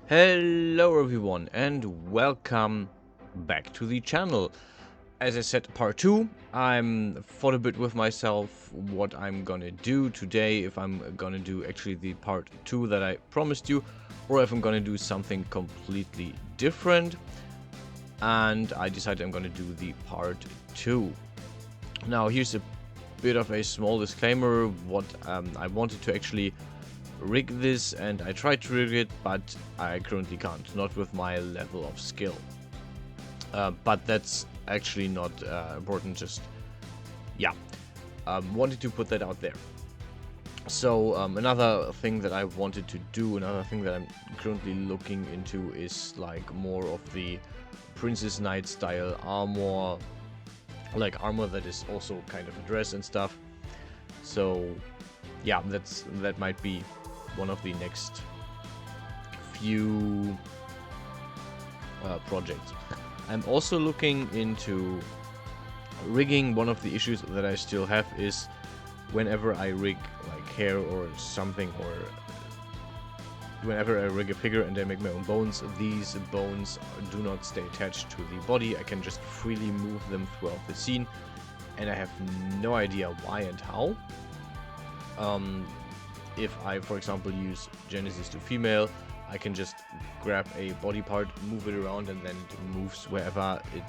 Hello everyone and welcome back to the channel. As I said, part 2, I'm thought a bit with myself what I'm gonna do today, if I'm gonna do actually the part 2 that I promised you, or if I'm gonna do something completely different. And I decided I'm gonna do the part 2. Now here's a bit of a small disclaimer. What I wanted to actually rig this, and I tried to rig it, but I currently can't, not with my level of skill. But that's actually not important, just yeah, wanted to put that out there. So another thing that I wanted to do, another thing that I'm currently looking into is like more of the Princess Knight style armor, like armor that is also kind of a dress and stuff. So yeah, that might be one of the next few projects. I'm also looking into rigging. One of the issues that I still have is whenever I rig like hair or something, or whenever I rig a figure and I make my own bones, these bones do not stay attached to the body. I can just freely move them throughout the scene, and I have no idea why and how. If I, for example, use Genesis to female, I can just grab a body part, move it around, and then it moves wherever it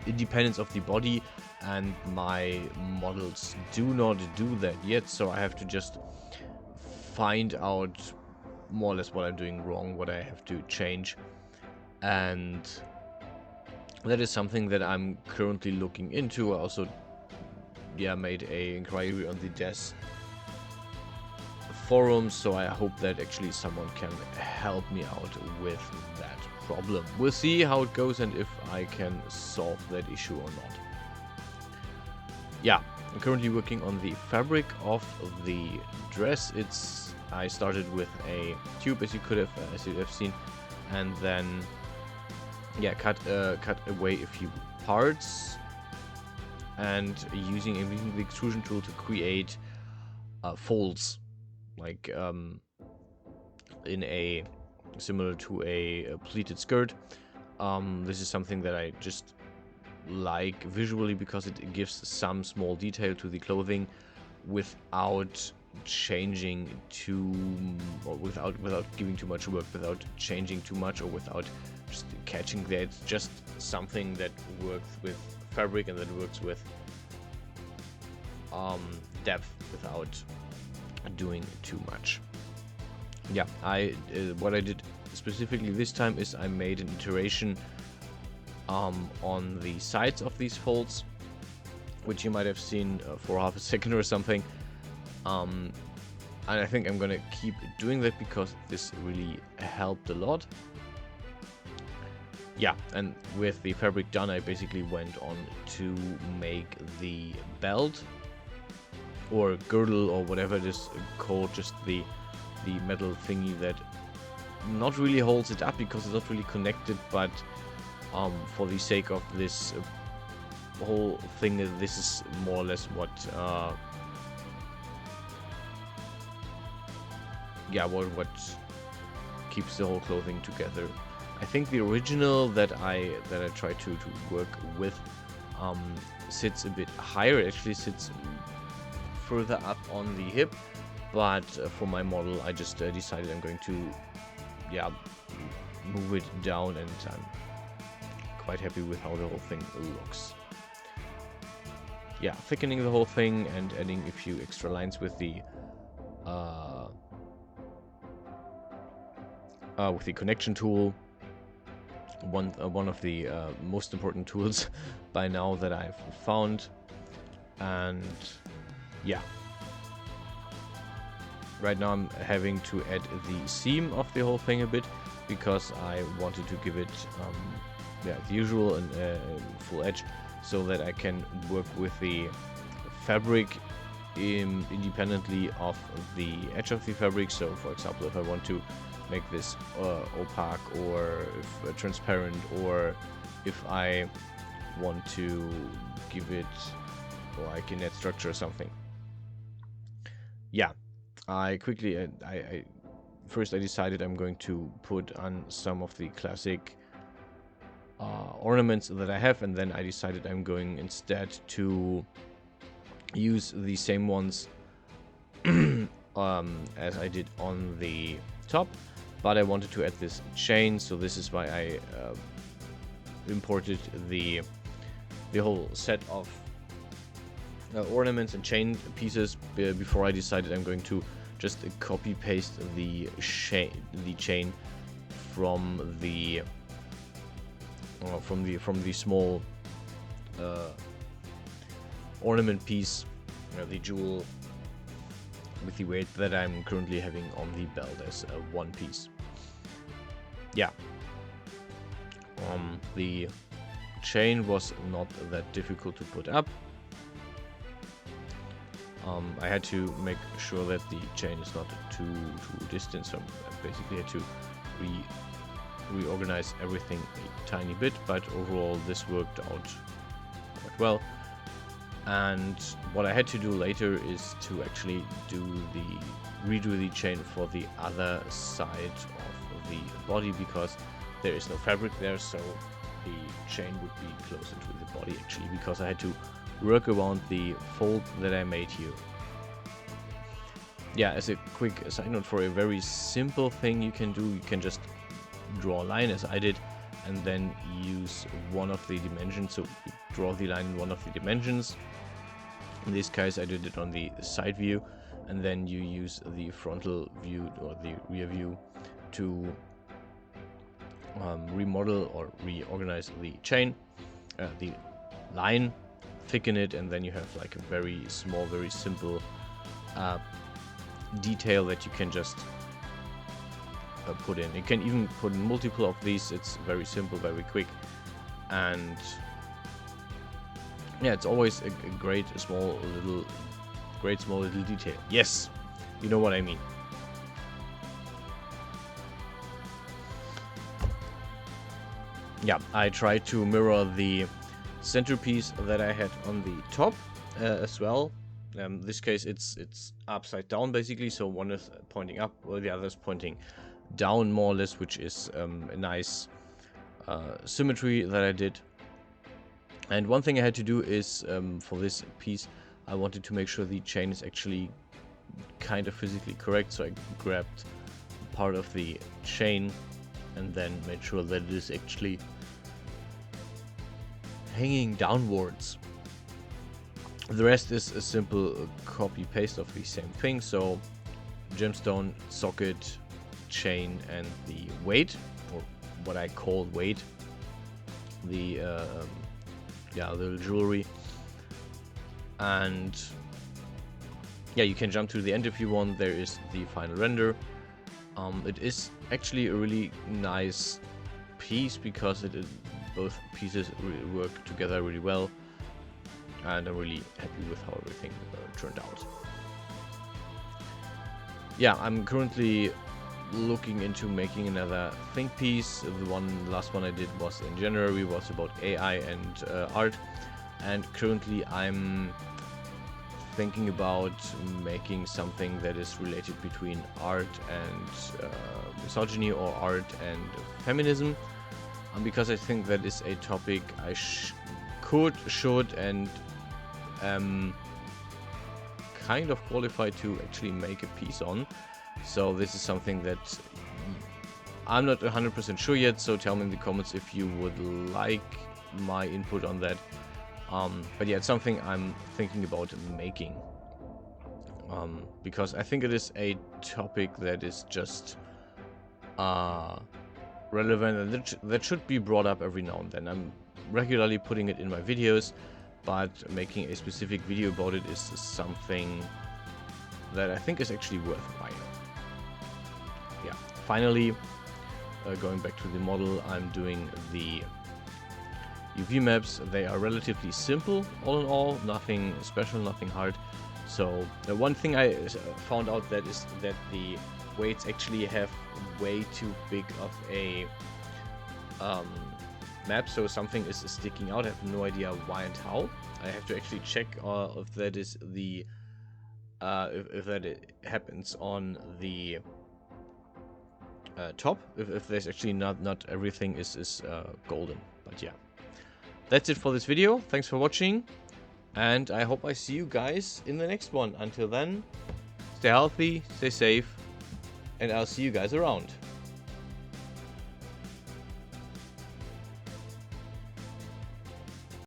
independence of the body, and my models do not do that yet, so I have to just find out more or less what I'm doing wrong, what I have to change, and that is something that I'm currently looking into. I also made a inquiry on the DES forums, so I hope that actually someone can help me out with that problem. We'll see how it goes and if I can solve that issue or not. Yeah, I'm currently working on the fabric of the dress. I started with a tube, as you have seen, and then cut away a few parts, and using the extrusion tool to create folds, like in a similar to a pleated skirt. This is something that I just like visually because it gives some small detail to the clothing without changing or without giving too much work, without changing too much, or without just catching that. It's just something that works with fabric and that works with depth without doing too much. Yeah, what I did specifically this time is I made an iteration on the sides of these folds, which you might have seen for half a second or something, and I think I'm gonna keep doing that because this really helped a lot. Yeah, and with the fabric done, I basically went on to make the belt or girdle or whatever it is called, just the metal thingy that not really holds it up because it's not really connected, but for the sake of this whole thing, this is more or less what what keeps the whole clothing together. I think the original that I tried to work with sits a bit higher. It actually sits further up on the hip, but for my model I just decided I'm going to move it down, and I'm quite happy with how the whole thing looks. Yeah, thickening the whole thing and adding a few extra lines with the connection tool. One of the most important tools by now that I've found. And yeah, right now I'm having to add the seam of the whole thing a bit because I wanted to give it the usual and full edge, so that I can work with the fabric independently of the edge of the fabric. So for example, if I want to make this opaque, or if transparent, or if I want to give it like a net structure or something. Yeah, I quickly I first I decided I'm going to put on some of the classic ornaments that I have, and then I decided I'm going instead to use the same ones as I did on the top, but I wanted to add this chain, so this is why I imported the whole set of ornaments and chain pieces before I decided I'm going to just copy paste the chain from the small ornament piece, the jewel with the weight that I'm currently having on the belt as one piece. Yeah. The chain was not that difficult to put up. I had to make sure that the chain is not too distant, so I basically had to reorganize everything a tiny bit, but overall this worked out quite well. And what I had to do later is to actually redo the chain for the other side of the body, because there is no fabric there, so the chain would be closer to the body actually, because I had to work around the fold that I made here. Yeah, as a quick side note, for a very simple thing you can do, you can just draw a line as I did, and then use one of the dimensions. So you draw the line in one of the dimensions. In this case I did it on the side view, and then you use the frontal view or the rear view to remodel or reorganize the chain, the line, thicken it, and then you have like a very small, very simple detail that you can just put in. You can even put in multiple of these. It's very simple, very quick, and yeah, it's always a great small little detail. Yes, you know what I mean. Yeah, I tried to mirror the centerpiece that I had on the top as well. In this case it's upside down basically, so one is pointing up while the other is pointing down more or less, which is a nice symmetry that I did. And one thing I had to do is for this piece I wanted to make sure the chain is actually kind of physically correct, so I grabbed part of the chain and then made sure that it is actually hanging downwards. The rest is a simple copy paste of the same thing, so gemstone, socket, chain, and the weight, or what I call weight, the little jewelry. And yeah, you can jump to the end if you want. There is the final render. It is actually a really nice piece because both pieces work together really well, and I'm really happy with how everything turned out. Yeah, I'm currently looking into making another think piece. The last one I did was in January, was about AI and art, and currently I'm thinking about making something that is related between art and misogyny, or art and feminism, because I think that is a topic I should and kind of qualified to actually make a piece on. So this is something that I'm not 100% sure yet, so tell me in the comments if you would like my input on that. But yeah, it's something I'm thinking about making, because I think it is a topic that is just relevant and that should be brought up every now and then. I'm regularly putting it in my videos, but making a specific video about it is something that I think is actually worthwhile. Yeah, finally, going back to the model, I'm doing the UV maps. They are relatively simple, all in all, nothing special, nothing hard. So the one thing I found out that is that the weights actually have way too big of a map, so something is sticking out. I have no idea why and how. I have to actually check if that is the if that happens on the top, if there's actually not everything is golden. But yeah, that's it for this video. Thanks for watching, and I hope I see you guys in the next one. Until then, stay healthy, stay safe, and I'll see you guys around.